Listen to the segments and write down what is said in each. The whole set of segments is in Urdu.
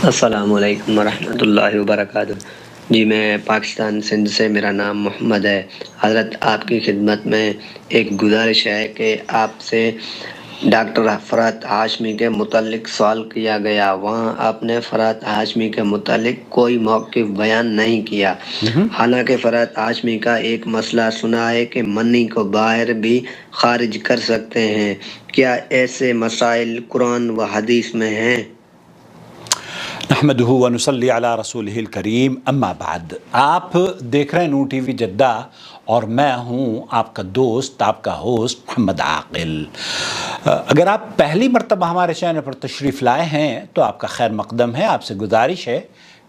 السلام علیکم ورحمۃ اللہ وبرکاتہ۔ جی میں پاکستان سندھ سے، میرا نام محمد ہے۔ حضرت آپ کی خدمت میں ایک گزارش ہے کہ آپ سے ڈاکٹر فرات ہاشمی کے متعلق سوال کیا گیا، وہاں آپ نے فرات ہاشمی کے متعلق کوئی موقف بیان نہیں کیا، حالانکہ فرات ہاشمی کا ایک مسئلہ سنا ہے کہ منی کو باہر بھی خارج کر سکتے ہیں۔ کیا ایسے مسائل قرآن و حدیث میں ہیں؟ نحمدہ و نصلی علی رسولہ الکریم، اما بعد۔ آپ دیکھ رہے ہیں نور ٹی وی جدہ اور میں ہوں آپ کا دوست، آپ کا ہوسٹ محمد عاقل۔ اگر آپ پہلی مرتبہ ہمارے چینل پر تشریف لائے ہیں تو آپ کا خیر مقدم ہے۔ آپ سے گزارش ہے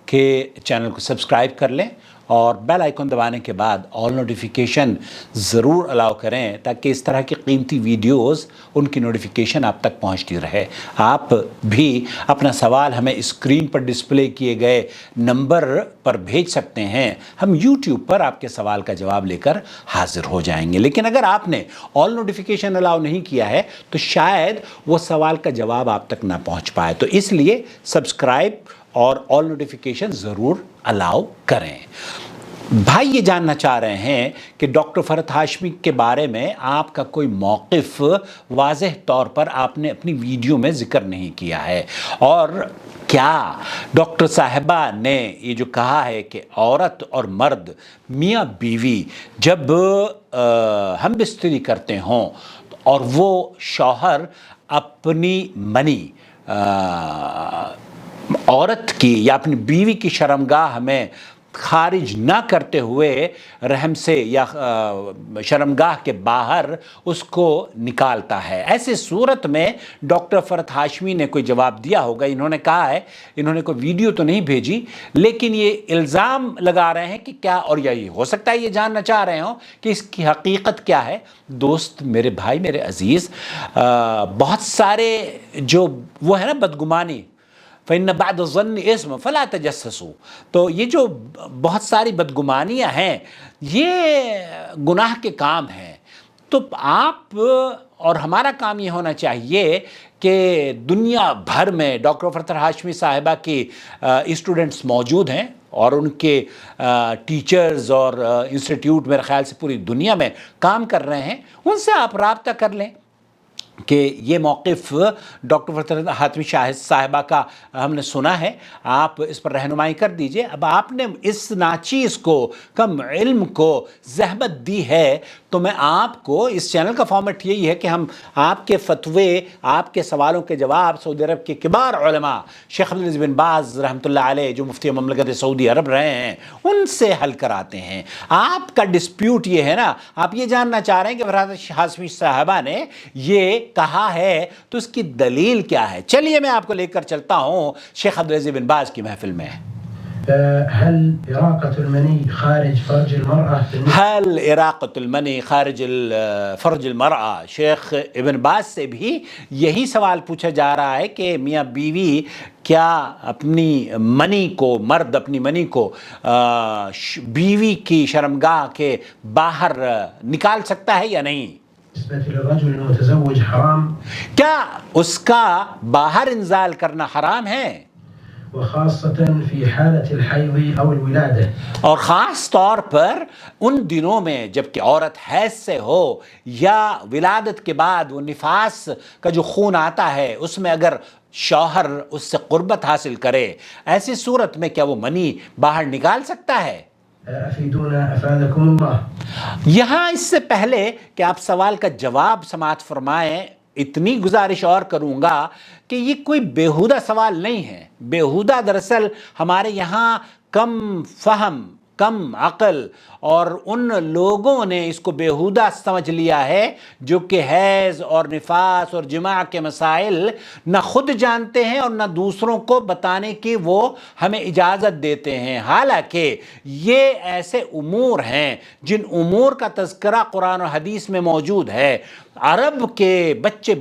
کہ چینل کو سبسکرائب کر لیں اور بیل آئیکن دبانے کے بعد آل نوٹیفیکیشن ضرور الاؤ کریں تاکہ اس طرح کی قیمتی ویڈیوز ان کی نوٹیفیکیشن آپ تک پہنچتی رہے۔ آپ بھی اپنا سوال ہمیں اسکرین پر ڈسپلے کیے گئے نمبر پر بھیج سکتے ہیں، ہم یوٹیوب پر آپ کے سوال کا جواب لے کر حاضر ہو جائیں گے۔ لیکن اگر آپ نے آل نوٹیفیکیشن الاؤ نہیں کیا ہے تو شاید وہ سوال کا جواب آپ تک نہ پہنچ پائے، تو اس لیے سبسکرائب اور آل نوٹیفیکیشن ضرور الاؤ کریں۔ بھائی یہ جاننا چاہ رہے ہیں کہ ڈاکٹر فرات ہاشمی کے بارے میں آپ کا کوئی موقف واضح طور پر آپ نے اپنی ویڈیو میں ذکر نہیں کیا ہے، اور کیا ڈاکٹر صاحبہ نے یہ جو کہا ہے کہ عورت اور مرد میاں بیوی جب ہم بستری کرتے ہوں اور وہ شوہر اپنی منی عورت کی یا اپنی بیوی کی شرمگاہ میں خارج نہ کرتے ہوئے رحم سے یا شرمگاہ کے باہر اس کو نکالتا ہے، ایسے صورت میں ڈاکٹر فرات ہاشمی نے کوئی جواب دیا ہوگا۔ انہوں نے کہا ہے، انہوں نے کوئی ویڈیو تو نہیں بھیجی لیکن یہ الزام لگا رہے ہیں کہ کیا، اور یہ ہو سکتا ہے یہ جاننا چاہ رہے ہوں کہ اس کی حقیقت کیا ہے۔ دوست، میرے بھائی، میرے عزیز، بہت سارے جو وہ ہے نا بدگمانی، فَإِنَّ بَعْدَ الظَّنِّ إِثْمٌ فَلَا تَجَسَّسُوا، تو یہ جو بہت ساری بدگمانیاں ہیں یہ گناہ کے کام ہیں۔ تو آپ اور ہمارا کام یہ ہونا چاہیے کہ دنیا بھر میں ڈاکٹر فرات ہاشمی صاحبہ کی اسٹوڈنٹس موجود ہیں اور ان کے ٹیچرز اور انسٹیٹیوٹ میرے خیال سے پوری دنیا میں کام کر رہے ہیں، ان سے آپ رابطہ کر لیں کہ یہ موقف ڈاکٹر فرات ہاشمی صاحبہ کا ہم نے سنا ہے، آپ اس پر رہنمائی کر دیجئے۔ اب آپ نے اس ناچیز کو، کم علم کو زحمت دی ہے تو میں آپ کو، اس چینل کا فارمیٹ یہی ہے کہ ہم آپ کے فتوے، آپ کے سوالوں کے جواب سعودی عرب کے کبار علماء شیخ عبدالعزیز بن باز رحمۃ اللہ علیہ جو مفتی مملکت سعودی عرب رہے ہیں ان سے حل کراتے ہیں۔ آپ کا ڈسپیوٹ یہ ہے نا، آپ یہ جاننا چاہ رہے ہیں کہ فرات ہاشمی صاحبہ نے یہ کہا ہے تو اس کی دلیل کیا ہے۔ چلیے میں آپ کو لے کر چلتا ہوں شیخ عبدالعزیز بن باز کی محفل میں۔ هل إراقة المني خارج فرج المرأة؟ هل إراقة المني خارج فرج المرأة؟ شیخ ابن باز سے بھی یہی سوال پوچھا جا رہا ہے کہ میاں بیوی کیا اپنی منی کو، مرد اپنی منی کو بیوی کی شرمگاہ کے باہر نکال سکتا ہے یا نہیں؟ للرجل المتزوج حرام؟ کیا اس کا باہر انزال کرنا حرام ہے؟ وخاصة في حالة الحيض أو الولادة، اور خاص طور پر ان دنوں میں جب کہ عورت حیض سے ہو یا ولادت کے بعد وہ نفاس کا جو خون آتا ہے اس میں اگر شوہر اس سے قربت حاصل کرے، ایسی صورت میں کیا وہ منی باہر نکال سکتا ہے؟ أفيدونا أفادكم الله۔ یہاں اس سے پہلے کہ آپ سوال کا جواب سماعت فرمائیں، اتنی گزارش اور کروں گا کہ یہ کوئی بیہودہ سوال نہیں ہے۔ بیہودہ دراصل ہمارے یہاں کم فہم، کم عقل اور ان لوگوں نے اس کو بیہودہ سمجھ لیا ہے جو کہ حیض اور نفاس اور جماع کے مسائل نہ خود جانتے ہیں اور نہ دوسروں کو بتانے کی وہ ہمیں اجازت دیتے ہیں، حالانکہ یہ ایسے امور ہیں جن امور کا تذکرہ قرآن و حدیث میں موجود ہے۔ عرب کے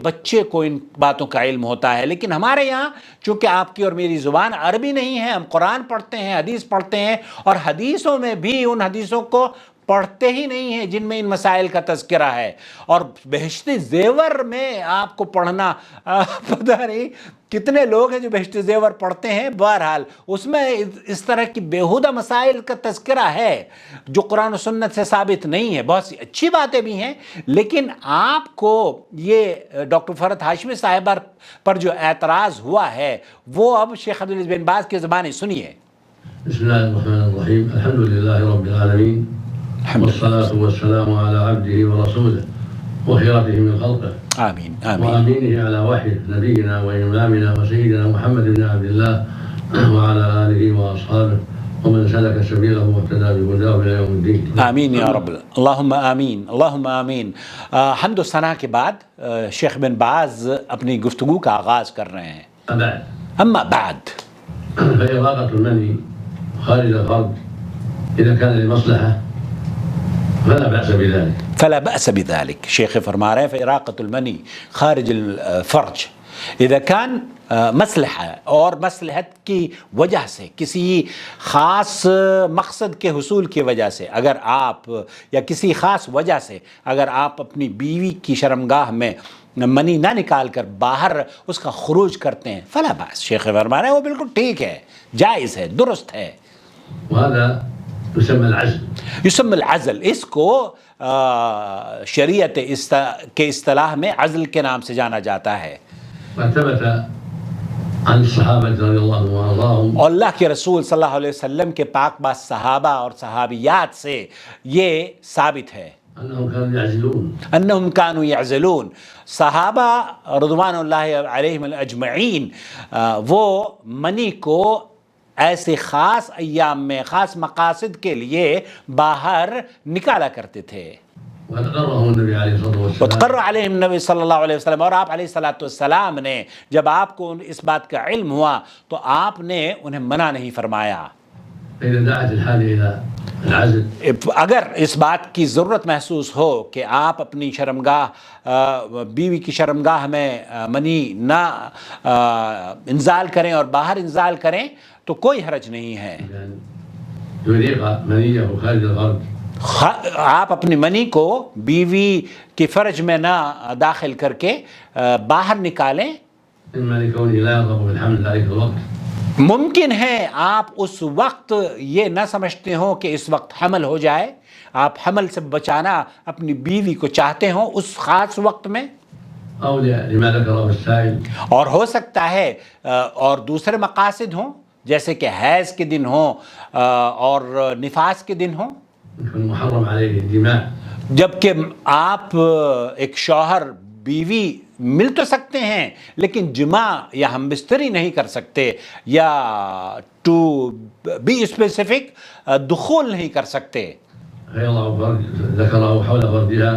بچے کو ان باتوں کا علم ہوتا ہے، لیکن ہمارے یہاں چونکہ آپ کی اور میری زبان عربی نہیں ہے، ہم قرآن پڑھتے ہیں، حدیث پڑھتے ہیں اور حدیثوں میں بھی ان حدیثوں کو پڑھتے ہی نہیں ہیں جن میں ان مسائل کا تذکرہ ہے. اور بہشت زیور میں آپ کو پڑھنا پتہ نہیں کتنے لوگ ہیں جو بہشت زیور پڑھتے ہیں. بہرحال اس میں اس طرح کی بیہودہ مسائل کا تذکرہ ہے جو قرآن و سنت سے ثابت نہیں ہے. بہت سی اچھی باتیں بھی ہیں، لیکن آپ کو یہ ڈاکٹر فرحت ہاشمی صاحبہ پر جو اعتراض ہوا ہے وہ اب شیخ عبدالعزیز بن باز کی زبانی سنیے. بسم الله الرحمن الرحيم. الحمد لله رب العالمين والصلاة والسلام على عبده ورسوله وخيرته من خلقه آمين آمين وأمينه على وحيه نبينا وإمامنا وسيدنا محمد بن عبد الله وعلى آله وأصحابه ومن سلك سبيله واهتدى بهداه إلى يوم الدين. آمین یا رب. اللہم آمین اللہم آمین. حمد و ثنا کے بعد شیخ بن باز اپنی گفتگو کا آغاز کر رہے ہیں. اما بعد فإراقة المني خارج الفرد إذا كان لمصلحة فلا بأس بذلك. فلا بأس بذلك. شیخ فرما رہے ہیں فإراقة المنی خارج الفرج اذا كان مصلحہ، اور مصلحت کی وجہ سے، کسی خاص مقصد کے حصول کی وجہ سے، اگر آپ یا کسی خاص وجہ سے اگر آپ اپنی بیوی کی شرمگاہ میں منی نہ نکال کر باہر اس کا خروج کرتے ہیں فلا باس. شیخ فرما رہے ہیں وہ بالکل ٹھیک ہے، جائز ہے، درست ہے. وهذا يسمى العزل. یسم العزل، اس کو شریعت کے اصطلاح میں عزل کے نام سے جانا جاتا ہے. وثبت عن الصحابة رضي الله عنهم وأرضاهم اور اللہ کے رسول صلی اللہ علیہ وسلم کے پاک باز صحابہ اور صحابیات سے یہ ثابت ہے أنهم كانوا يعزلون. انہم کانوا یعزلون. صحابہ رضوان اللہ علیہم الاجمعین وہ منی کو ایسے خاص ایام میں خاص مقاصد کے لیے باہر نکالا کرتے تھے. وتقرهم النبي عليه الصلاة والسلام وتقر علیہم نبی صلی اللہ علیہ وسلم، اور آپ علیہ الصلاۃ والسلام نے جب آپ کو اس بات کا علم ہوا تو آپ نے انہیں منع نہیں فرمایا. فإذا دعت الحاجة إلى العزل اگر اس بات کی ضرورت محسوس ہو کہ آپ اپنی شرمگاہ بیوی کی شرمگاہ میں منی نہ انزال کریں اور باہر انزال کریں تو کوئی حرج نہیں ہے. يريق منيه خارج الفرد آپ اپنی منی کو بیوی کی فرج میں نہ داخل کر کے باہر نکالیں. إما لكونه لا يرغب بالحمل ذلك الوقت ممکن ہے آپ اس وقت یہ نہ سمجھتے ہوں کہ اس وقت حمل ہو جائے، آپ حمل سے بچانا اپنی بیوی کو چاہتے ہوں اس خاص وقت میں، أو لما ذكره السائل اور ہو سکتا ہے اور دوسرے مقاصد ہوں جیسے کہ حیض کے دن ہوں اور نفاس کے دن ہوں، يكون محرم عليه الجماع جبکہ آپ ایک شوہر بیوی مل تو سکتے ہیں لیکن جماع یا ہم بستری نہیں کر سکتے، یا ٹو بی اسپیسیفک دخول نہیں کر سکتے. فيضع فرد ذكره حول فردها.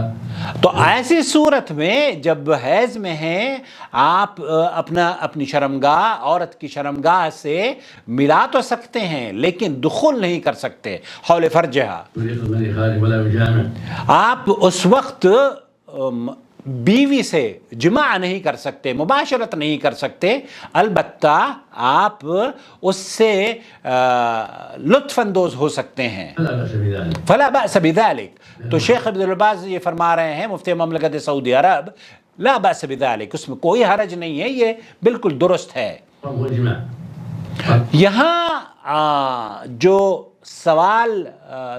تو ایسی صورت میں جب حیض میں ہیں آپ اپنی شرمگاہ عورت کی شرمگاہ سے ملا تو سکتے ہیں لیکن دخول نہیں کر سکتے حول فرجہا. يريق المني خارج ولا يجامع. آپ اس وقت بیوی سے جماع نہیں کر سکتے، مباشرت نہیں کر سکتے، البتہ آپ اس سے لطف اندوز ہو سکتے ہیں. فلا بأس بذلك. فلا بأس بذلك. تو شیخ عبد الباز یہ فرما رہے ہیں مفتی مملکت سعودی عرب لا بأس بذلك، اس میں کوئی حرج نہیں ہے، یہ بالکل درست ہے. وهو الجماع. یہاں جو سوال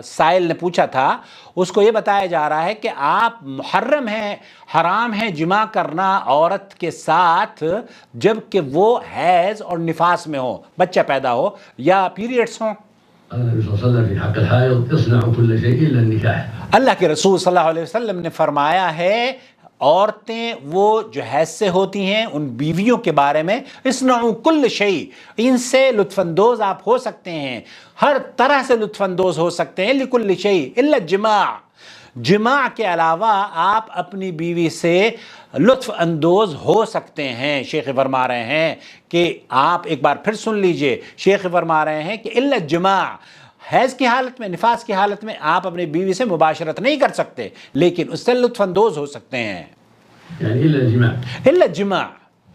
سائل نے پوچھا تھا اس کو یہ بتایا جا رہا ہے کہ آپ محرم ہیں، حرام ہے جماع کرنا عورت کے ساتھ جب کہ وہ حیض اور نفاس میں ہو، بچہ پیدا ہو یا پیریڈز ہوں. قال النبي صلى الله عليه وسلم في حق الحائض اصنعوا كل شيء إلا النكاح. اللہ کے رسول صلی اللہ علیہ وسلم نے فرمایا ہے عورتیں وہ جو حیض سے ہوتی ہیں ان بیویوں کے بارے میں اصنعوا کل شیء، ان سے لطف اندوز آپ ہو سکتے ہیں، ہر طرح سے لطف اندوز ہو سکتے ہیں، لکل شیء الا الجماع، جماع کے علاوہ آپ اپنی بیوی سے لطف اندوز ہو سکتے ہیں. شیخ فرما رہے ہیں کہ آپ ایک بار پھر سن لیجئے، شیخ فرما رہے ہیں کہ الا الجماع، حیض کی حالت میں، نفاس کی حالت میں آپ اپنی بیوی سے مباشرت نہیں کر سکتے لیکن اس سے لطف اندوز ہو سکتے ہیں. يعني إلا الجماع. الا الجماع،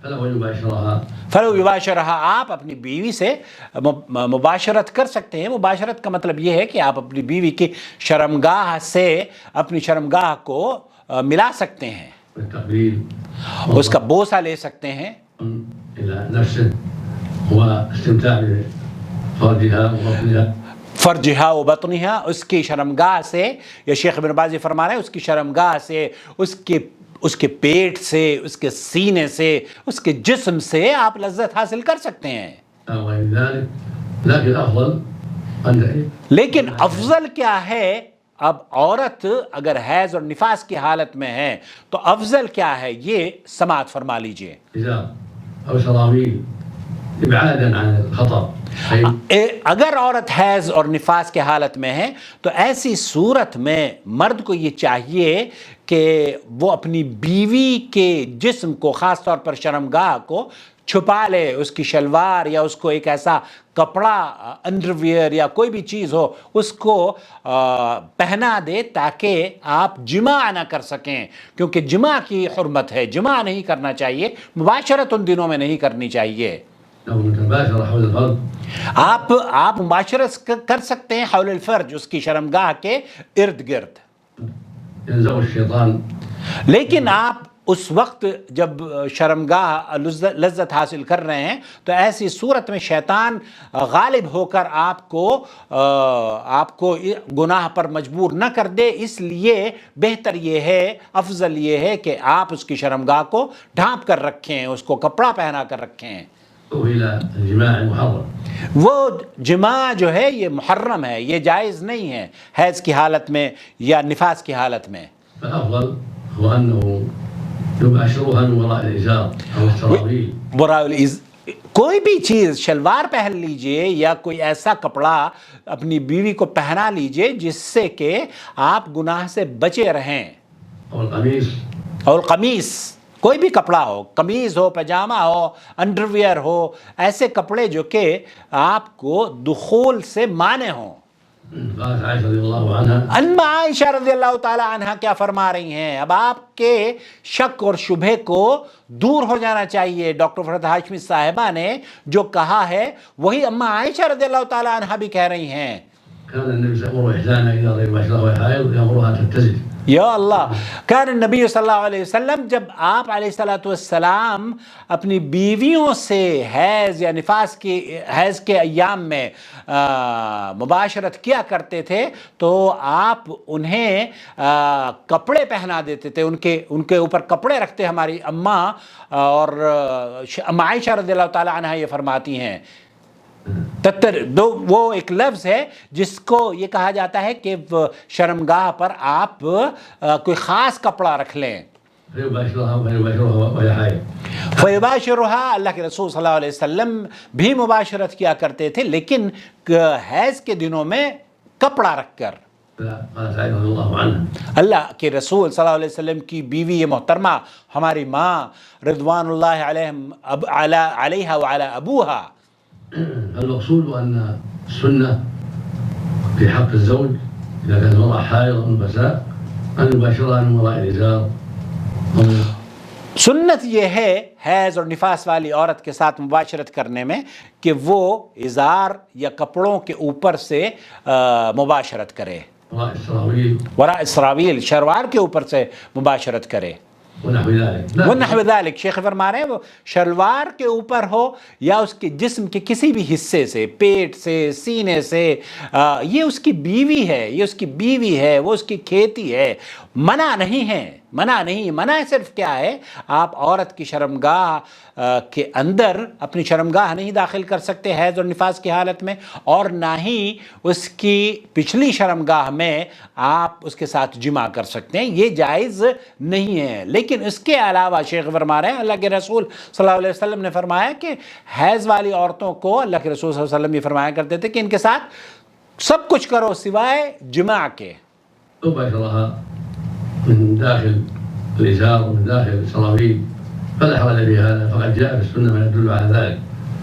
فله يباشرها فلو یباشرہا، آپ اپنی بیوی سے مباشرت کر سکتے ہیں۔ مباشرت کا مطلب یہ ہے کہ آپ اپنی بیوی کی شرمگاہ سے اپنی شرمگاہ کو ملا سکتے ہیں، بالتقبيل اس کا بوسہ لے سکتے ہیں، إلى نفسه واستمتاع بفرجها وبطنها فرجہا و بطنہا، اس کی شرمگاہ سے، یا شیخ ابن باز فرما رہے ہیں اس کی شرمگاہ سے، اس کے پیٹ سے، اس کے سینے سے، اس کے جسم سے آپ لذت حاصل کر سکتے ہیں۔ أو غير ذلك، لكن أفضل أن لیکن افضل کیا ہے؟ اب عورت اگر حیض اور نفاس کی حالت میں ہے تو افضل کیا ہے، یہ سماعت فرما لیجئے۔ إزار أو سراويل إبعادا عن الخطر. اگر عورت حیض اور نفاس کے حالت میں ہے تو ایسی صورت میں مرد کو یہ چاہیے کہ وہ اپنی بیوی کے جسم کو، خاص طور پر شرمگاہ کو چھپا لے، اس کی شلوار یا اس کو ایک ایسا کپڑا، انڈر ویئر یا کوئی بھی چیز ہو، اس کو پہنا دے تاکہ آپ جماع نہ کر سکیں، کیونکہ جماع کی حرمت ہے، جماع نہیں کرنا چاہیے، مباشرت ان دنوں میں نہیں کرنی چاہیے۔ آپ مباشرت کر سکتے ہیں حول الفرج، اس کی شرمگاہ کے ارد گرد، ينزغ الشيطان. لیکن آپ اس وقت جب شرمگاہ لذت حاصل کر رہے ہیں تو ایسی صورت میں شیطان غالب ہو کر آپ کو گناہ پر مجبور نہ کر دے، اس لیے بہتر یہ ہے، افضل یہ ہے کہ آپ اس کی شرمگاہ کو ڈھانپ کر رکھیں، اس کو کپڑا پہنا کر رکھیں۔ وہ جماع جو ہے یہ محرم ہے، یہ جائز نہیں ہے حیض کی حالت میں یا نفاس کی حالت میں۔ کوئی بھی چیز، شلوار پہن لیجئے یا کوئی ایسا کپڑا اپنی بیوی کو پہنا لیجئے جس سے کہ آپ گناہ سے بچے رہیں۔ اور قمیص، کوئی بھی کپڑا ہو، قمیض ہو، پاجامہ ہو، انڈر ویئر ہو، ایسے کپڑے جو کہ آپ کو دخول سے مانع ہوں۔ اما عائشہ رضی اللہ تعالی عنہ کیا فرما رہی ہیں؟ اب آپ کے شک اور شبہ کو دور ہو جانا چاہیے۔ ڈاکٹر فرحت ہاشمی صاحبہ نے جو کہا ہے وہی اما عائشہ رضی اللہ تعالی عنہ بھی کہہ رہی ہیں۔ یا اللہ، کان النبی صلی اللہ علیہ وسلم، جب آپ علیہ السلام اپنی بیویوں سے حیض یا نفاس کی حیض کے ایام میں مباشرت کیا کرتے تھے تو آپ انہیں کپڑے پہنا دیتے تھے، ان کے اوپر کپڑے رکھتے۔ ہماری اماں اور اما عائشہ رضی اللہ تعالی عنہ یہ فرماتی ہیں، وہ ایک لفظ ہے جس کو یہ کہا جاتا ہے کہ شرمگاہ پر آپ کوئی خاص کپڑا رکھ لیں۔ فیباشرها، اللہ کے رسول صلی اللہ علیہ وسلم بھی مباشرت کیا کرتے تھے لیکن حیض کے دنوں میں کپڑا رکھ کر۔ اللہ کے رسول صلی اللہ علیہ وسلم کی بیوی محترمہ ہماری ماں رضوان اللہ علیہا وعلی ابوہا، المقصود أن السنة في حق الزوج إذا كانت المرأة حائض أو نفساء أن يباشرها من وراء الإزار. سنت یہ ہے حیض اور نفاس والی عورت کے ساتھ مباشرت کرنے میں کہ وہ ازار یا کپڑوں کے اوپر سے مباشرت کرے، وراء السراویل، شلوار کے اوپر سے مباشرت کرے۔ ونحو ذالک، شیخ فرما رہے ہیں وہ شلوار کے اوپر ہو یا اس کے جسم کے کسی بھی حصے سے، پیٹ سے، سینے سے، یہ اس کی بیوی ہے، یہ اس کی بیوی ہے، وہ اس کی کھیتی ہے، منع نہیں ہے، منع نہیں، منع صرف کیا ہے، آپ عورت کی شرمگاہ کے اندر اپنی شرمگاہ نہیں داخل کر سکتے حیض اور نفاس کی حالت میں، اور نہ ہی اس کی پچھلی شرمگاہ میں آپ اس کے ساتھ جماع کر سکتے ہیں، یہ جائز نہیں ہے۔ لیکن اس کے علاوہ شیخ فرما رہے ہیں اللہ کے رسول صلی اللہ علیہ وسلم نے فرمایا کہ حیض والی عورتوں کو اللہ کے رسول صلی اللہ علیہ وسلم یہ فرمایا کرتے تھے کہ ان کے ساتھ سب کچھ کرو سوائے جماع کے۔ من داخل الإزار ومن داخل السراويل فلا حرج في هذا، فقد جاء في السنة ما يدل على ذلك.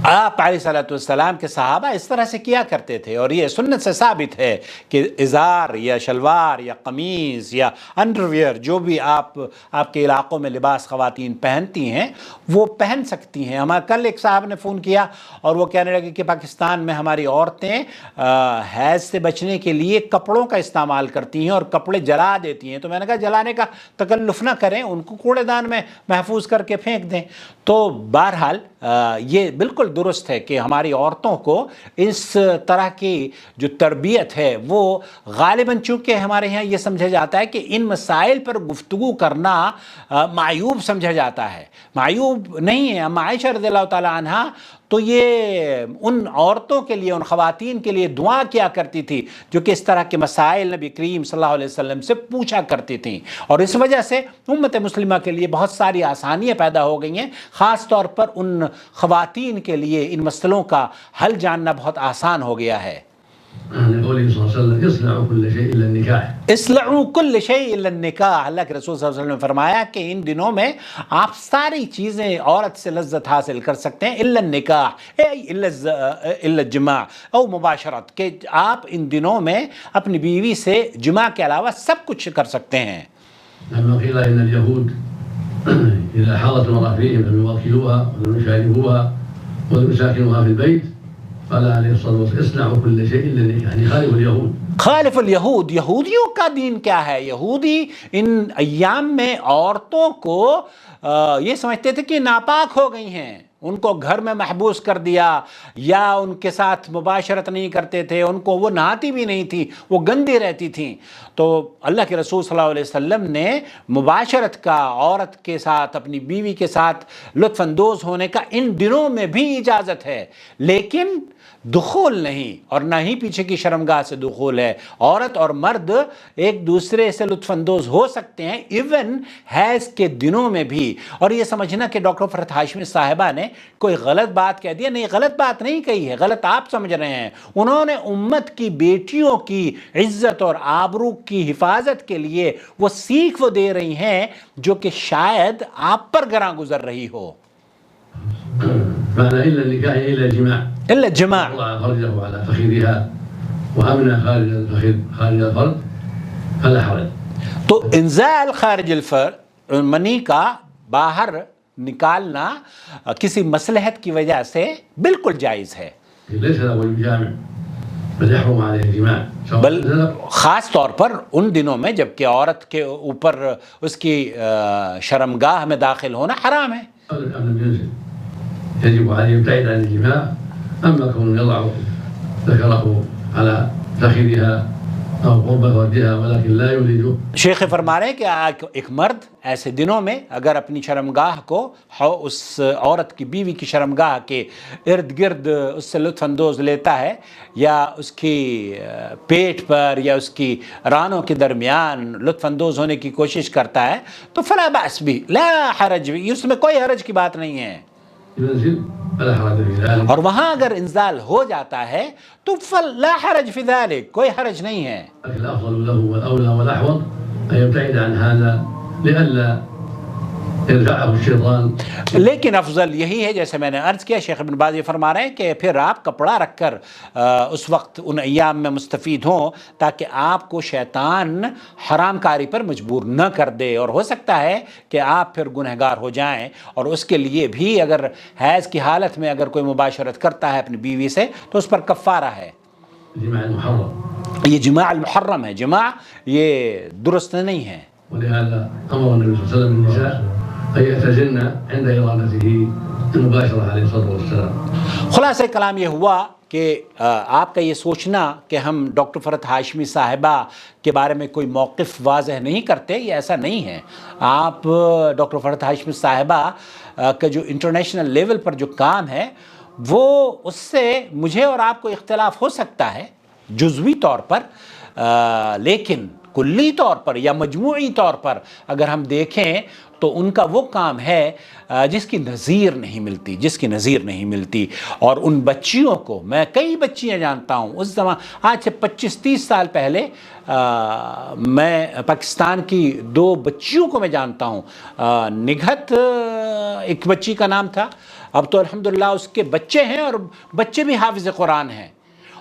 آپ علیہ الصلوۃ والسلام کے صحابہ اس طرح سے کیا کرتے تھے، اور یہ سنت سے ثابت ہے کہ ازار یا شلوار یا قمیض یا انڈرویئر جو بھی آپ کے علاقوں میں لباس خواتین پہنتی ہیں وہ پہن سکتی ہیں۔ ہمارا کل ایک صاحب نے فون کیا اور وہ کہنے لگے کہ پاکستان میں ہماری عورتیں حیض سے بچنے کے لیے کپڑوں کا استعمال کرتی ہیں اور کپڑے جلا دیتی ہیں۔ تو میں نے کہا جلانے کا تکلف نہ کریں، ان کو کوڑے دان میں محفوظ کر کے پھینک دیں۔ تو بہرحال یہ بالکل درست ہے کہ ہماری عورتوں کو اس طرح کی جو تربیت ہے وہ غالباً، چونکہ ہمارے یہاں یہ سمجھا جاتا ہے کہ ان مسائل پر گفتگو کرنا معیوب سمجھا جاتا ہے، معیوب نہیں ہے۔ اما عائشہ رضی اللہ تعالی عنہا تو یہ ان عورتوں کے لیے، ان خواتین کے لیے دعا کیا کرتی تھی جو کہ اس طرح کے مسائل نبی کریم صلی اللہ علیہ وسلم سے پوچھا کرتی تھیں، اور اس وجہ سے امت مسلمہ کے لیے بہت ساری آسانیاں پیدا ہو گئی ہیں، خاص طور پر ان خواتین کے لیے ان مسئلوں کا حل جاننا بہت آسان ہو گیا ہے۔ قوله صلی اللہ علیہ وسلم اصنعوا كل شيء الا النکاح، اصلعوا كل شيء الا النکاح، اللہ کے رسول صلی اللہ علیہ وسلم نے فرمایا کہ ان دنوں میں آپ ساری چیزیں عورت سے لذت حاصل کر سکتے ہیں الا النکاح الا الجماع او مباشرت، کہ آپ ان دنوں میں اپنی بیوی سے جماع کے علاوہ سب کچھ کر سکتے ہیں۔ لما قيل ان اليهود اذا حاضت المرأة فيهم لم يواكلوها ولم يشاربوها ولم يساكنوها في البيت، قال عليه الصلاة والسلام اصنعوا كل شيء الا النکاح، يعني خالف اليهود۔ خالف الیہود، یہودیوں کا دین کیا ہے؟ یہودی ان ایام میں عورتوں کو یہ سمجھتے تھے کہ ناپاک ہو گئی ہیں، ان کو گھر میں محبوس کر دیا، یا ان کے ساتھ مباشرت نہیں کرتے تھے، ان کو وہ نہاتی بھی نہیں تھی، وہ گندی رہتی تھیں۔ تو اللہ کے رسول صلی اللہ علیہ وسلم نے مباشرت کا، عورت کے ساتھ، اپنی بیوی کے ساتھ لطف اندوز ہونے کا ان دنوں میں بھی اجازت ہے، لیکن دخول نہیں، اور نہ ہی پیچھے کی شرمگاہ سے دخول ہے۔ عورت اور مرد ایک دوسرے سے لطف اندوز ہو سکتے ہیں ایون حیض کے دنوں میں بھی۔ اور یہ سمجھنا کہ ڈاکٹر فرحت ہاشمی صاحبہ نے کوئی غلط بات کہہ دیا، نہیں، غلط بات نہیں کہی ہے، غلط آپ سمجھ رہے ہیں۔ انہوں نے امت کی بیٹیوں کی عزت اور آبرو کی حفاظت کے لیے وہ سیکھ وہ دے رہی ہیں جو کہ شاید آپ پر گراں گزر رہی ہو۔ معنى الا النکاح الا الجماع، الا الجماع، وضع فرجه على فخذها وامنى خارج الفخذ خارج الفرج فلا حرج۔ تو انزال خارج الفرج، منی کا باہر نکالنا کسی مصلحت کی وجہ سے بالکل جائز ہے، ليس له الجامع بل يحرم عليه الجماع، بل خاص طور پر ان دنوں میں جب کہ عورت کے اوپر اس کی شرمگاہ میں داخل ہونا حرام ہے۔ قبل ينزل يجب عليه يبتعد عن الجماع، اما كون يضع ذكره على فخذها او قرب فرجها ولكن لا يولده۔ شیخ فرما رہے ہیں کہ ایک مرد ایسے دنوں میں اگر اپنی شرمگاہ کو اس عورت کی بیوی کی شرمگاہ کے ارد گرد اس سے لطف اندوز لیتا ہے، یا اس کی پیٹ پر یا اس کی رانوں کے درمیان لطف اندوز ہونے کی کوشش کرتا ہے، تو فلا بأس بھی، لا حرج بھی، اس میں کوئی حرج کی بات نہیں ہے۔ اور وہاں اگر انزال ہو جاتا ہے تو فلا حرج فی ذلک، کوئی حرج نہیں ہے۔ الافضل له والاولى والاحوط ان يبتعد عن هذا لئلا يدفعه الشيطان۔ لیکن افضل یہی ہے، جیسے میں نے عرض کیا، شیخ ابن باز یہ فرما رہے ہیں کہ پھر آپ کپڑا رکھ کر اس وقت ان ایام میں مستفید ہوں تاکہ آپ کو شیطان حرام کاری پر مجبور نہ کر دے، اور ہو سکتا ہے کہ آپ پھر گنہگار ہو جائیں، اور اس کے لیے بھی اگر حیض کی حالت میں اگر کوئی مباشرت کرتا ہے اپنی بیوی سے تو اس پر کفارہ ہے۔ جماع المحرم، یہ جماع المحرم ہے، جماع یہ درست نہیں ہے۔ ولهذا امر النبي صلى الله عليه وسلم النساء ان يعتزلن عند ارادته المباشره عليه الصلاه والسلام۔ خلاصہ کلام یہ ہوا کہ آپ کا یہ سوچنا کہ ہم ڈاکٹر فرحت ہاشمی صاحبہ کے بارے میں کوئی موقف واضح نہیں کرتے، یہ ایسا نہیں ہے۔ آپ ڈاکٹر فرحت ہاشمی صاحبہ کا جو انٹرنیشنل لیول پر جو کام ہے وہ اس سے مجھے اور آپ کو اختلاف ہو سکتا ہے جزوی طور پر، لیکن کلی طور پر یا مجموعی طور پر اگر ہم دیکھیں تو ان کا وہ کام ہے جس کی نظیر نہیں ملتی، جس کی نظیر نہیں ملتی۔ اور ان بچیوں کو، میں کئی بچیاں جانتا ہوں، اس زمان آج سے 25-30 سال پہلے میں پاکستان کی 2 بچیوں کو میں جانتا ہوں، نگہت ایک بچی کا نام تھا، اب تو الحمدللہ اس کے بچے ہیں اور بچے بھی حافظ قرآن ہیں،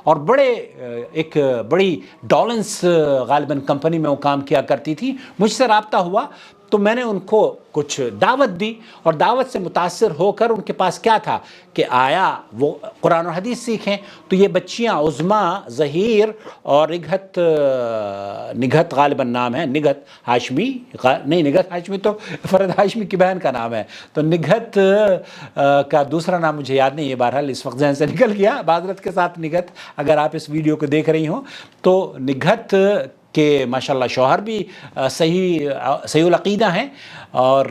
اور ایک بڑی ڈالنس غالباً کمپنی میں وہ کام کیا کرتی تھی۔ مجھ سے رابطہ ہوا تو میں نے ان کو کچھ دعوت دی، اور دعوت سے متاثر ہو کر ان کے پاس کیا تھا کہ آیا وہ قرآن و حدیث سیکھیں۔ تو یہ بچیاں عظمیٰ، ظہیر اور نگہت غالباً نام ہے، نگہت ہاشمی، نہیں نگہت ہاشمی تو فرد ہاشمی کی بہن کا نام ہے، تو نگہت کا دوسرا نام مجھے یاد نہیں ہے، بہرحال اس وقت ذہن سے نکل گیا، معذرت کے ساتھ نگہت اگر آپ اس ویڈیو کو دیکھ رہی ہوں۔ تو نگہت کہ ماشاءاللہ شوہر بھی صحیح العقیدہ ہیں، اور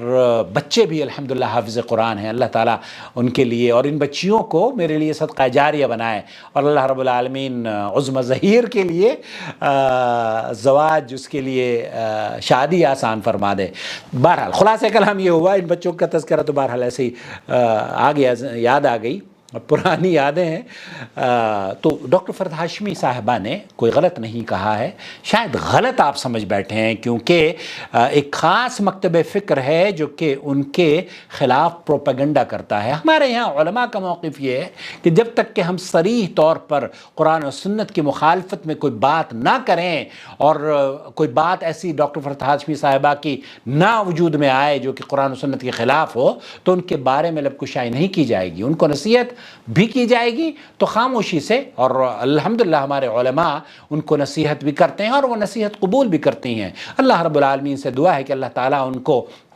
بچے بھی الحمدللہ حافظ قرآن ہیں۔ اللہ تعالیٰ ان کے لیے اور ان بچیوں کو میرے لیے صدقہ جاریہ بنائے، اور اللہ رب العالمین عظمی ظہیر کے لیے زواج، اس کے لیے شادی آسان فرما دے۔ بہرحال خلاصہ کلام یہ ہوا، ان بچوں کا تذکرہ تو بہرحال ایسے ہی آ گیا، یاد آ گئی، پرانی یادیں ہیں۔ تو ڈاکٹر فرد ہاشمی صاحبہ نے کوئی غلط نہیں کہا ہے، شاید غلط آپ سمجھ بیٹھے ہیں، کیونکہ ایک خاص مکتب فکر ہے جو کہ ان کے خلاف پروپیگنڈا کرتا ہے۔ ہمارے یہاں علماء کا موقف یہ ہے کہ جب تک کہ ہم صریح طور پر قرآن و سنت کی مخالفت میں کوئی بات نہ کریں، اور کوئی بات ایسی ڈاکٹر فرد ہاشمی صاحبہ کی نہ وجود میں آئے جو کہ قرآن و سنت کے خلاف ہو، تو ان کے بارے میں لب کشائی نہیں کی جائے گی، ان کو نصیحت بھی کی جائے گی تو خاموشی سے، اور الحمدللہ ہمارے علماء ان کو نصیحت بھی کرتے ہیں اور وہ نصیحت قبول بھی کرتی ہیں۔ اللہ رب العالمین سے دعا ہے کہ اللہ تعالیٰ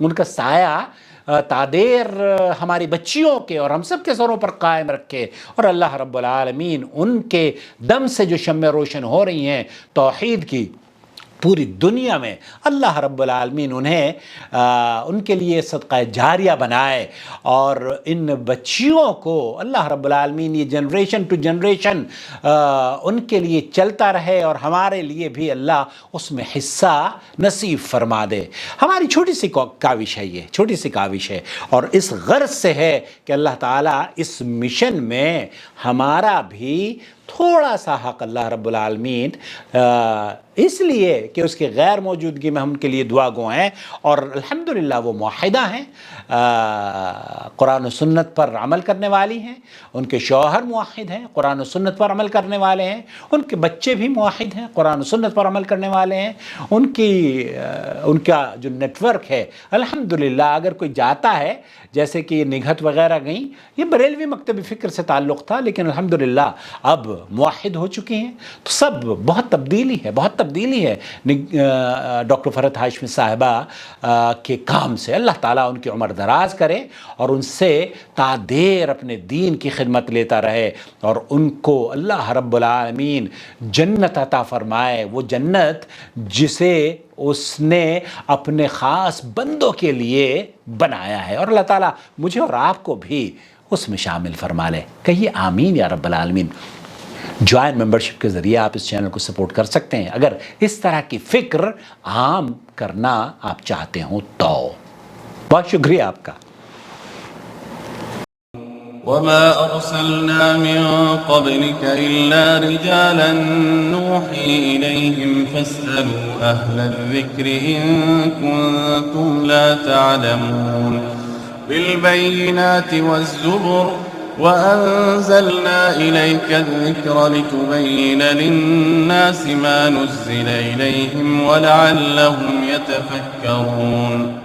ان کا سایہ تادیر ہماری بچیوں کے اور ہم سب کے سروں پر قائم رکھے، اور اللہ رب العالمین ان کے دم سے جو شمع روشن ہو رہی ہیں توحید کی پوری دنیا میں، اللہ رب العالمین انہیں ان کے لیے صدقہ جاریہ بنائے، اور ان بچیوں کو اللہ رب العالمین یہ جنریشن ٹو جنریشن ان کے لیے چلتا رہے، اور ہمارے لیے بھی اللہ اس میں حصہ نصیب فرما دے۔ ہماری چھوٹی سی کاوش ہے، یہ چھوٹی سی کاوش ہے، اور اس غرض سے ہے کہ اللہ تعالیٰ اس مشن میں ہمارا بھی تھوڑا سا حق اللہ رب العالمین اس لیے کہ اس کے غیر موجودگی میں ہم ان کے لیے دعا گو ہیں، اور الحمدللہ وہ موحدہ ہیں، قرآن و سنت پر عمل کرنے والی ہیں، ان کے شوہر موحد ہیں، قرآن و سنت پر عمل کرنے والے ہیں، ان کے بچے بھی موحد ہیں، قرآن و سنت پر عمل کرنے والے ہیں، ان کا جو نیٹ ورک ہے الحمدللہ، اگر کوئی جاتا ہے جیسے کہ یہ نگہت وغیرہ گئیں، یہ بریلوی مکتب فکر سے تعلق تھا، لیکن الحمدللہ اب موحد ہو چکی ہیں، تو سب بہت تبدیلی ہے ڈاکٹر فرد ہاشمی صاحبہ کے کام سے۔ اللہ تعالیٰ ان کی عمر دراز کرے اور ان سے تا دیر اپنے دین کی خدمت لیتا رہے، اور ان کو اللہ رب العالمین جنت عطا فرمائے، وہ جنت جسے اس نے اپنے خاص بندوں کے لیے بنایا ہے، اور اللہ تعالیٰ مجھے اور آپ کو بھی اس میں شامل فرما لے۔ کہیے آمین یا رب العالمین۔ جوائن ممبرشپ کے ذریعے آپ اس چینل کو سپورٹ کر سکتے ہیں اگر اس طرح کی فکر عام کرنا آپ چاہتے ہوں تو۔ بہت شکریہ آپ کا۔ وما أرسلنا من قبلك إلا رجالا نوحي إليهم فاسألوا أهل الذكر إن كنتم لا تعلمون بالبينات والزبر وأنزلنا إليك الذكر لتبين للناس ما نزل إليهم ولعلهم يتفكرون